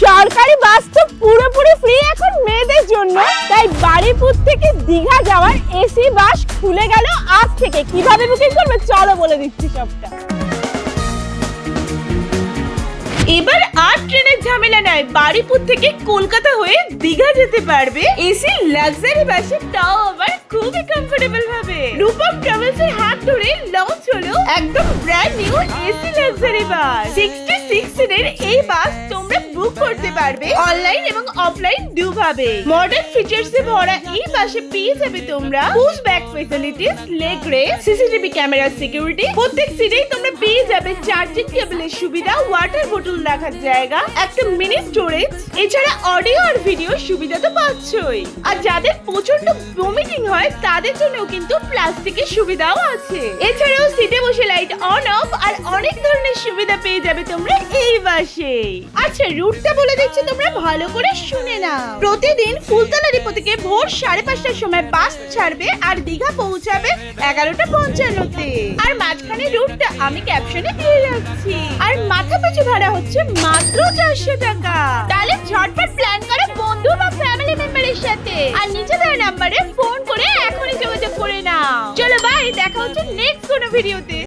সরকারি বাস তো পুরোপুরি ফ্রি এখন মেয়েদের জন্য, তাই বারুইপুর থেকে দীঘা যাওয়ার এসি বাস খুলে গেল আজ থেকে। কিভাবে বুকিং করবে চলো বলে দিচ্ছি সবটা। এবার আর ট্রেনের ঝামেলা নাই, বারুইপুর থেকে কলকাতা হয়ে দীঘা যেতে পারবে এসি লাক্সারি বাসে, তাও আবার খুবই কমফোর্টেবল ভাবে। রূপম ট্রাভেলস এর হাত ধরে লঞ্চ হলো একদম brand new AC luxury bus. 66 সিটের এই বাস তোমরা বুক করতে পারবে অনলাইন এবং অফলাইন দুভাবে। মডার্ন ফিচার্স এ ভরা এই বাসে পেয়ে যাবে তোমরা push back facilities, leg rest, CCTV camera security. প্রত্যেক সিটেই তোমরা পেয়ে যাবে চার্জিং কেবলের সুবিধা, ওয়াটার বোতল রাখার জায়গা, একটা মিনি স্টোরেজ, এছাড়া অডিও আর ভিডিও সুবিধা তো পাচ্ছই। আর যাদের প্রচন্ড ভমিটিং হয় তাদের জন্যও কিন্তু প্লাস্টিকের সুবিধাও আছে। এছাড়াও সিটে বসে লাইট অন অফ আর অনেক ধরনের সুবিধা পেয়ে যাবে তোমরা এই বাসে। আচ্ছা, রুটটা বলে দিচ্ছি, তোমরা ভালো করে শুনে নাও। প্রতিদিন ফুলতলা ডিপো থেকে ভোর 5:30টার সময় বাস ছাড়বে আর দীঘা পৌঁছাবে 11:55-তে। আর মাঝখানে রুটটা আমি ক্যাপশনে দিয়ে রাখছি। আর মাথা পিছু ভাড়া হচ্ছে মাত্র 400 টাকা। তাহলে ঝটপট প্ল্যান করো বন্ধু বা ফ্যামিলি মেম্বারের সাথে, আর নিচে দেওয়া নম্বরে ফোন করে এখনই যোগাযোগ করে নাও। চলো বাই, দেখা হচ্ছে নেক্সট কোনো ভিডিওতে।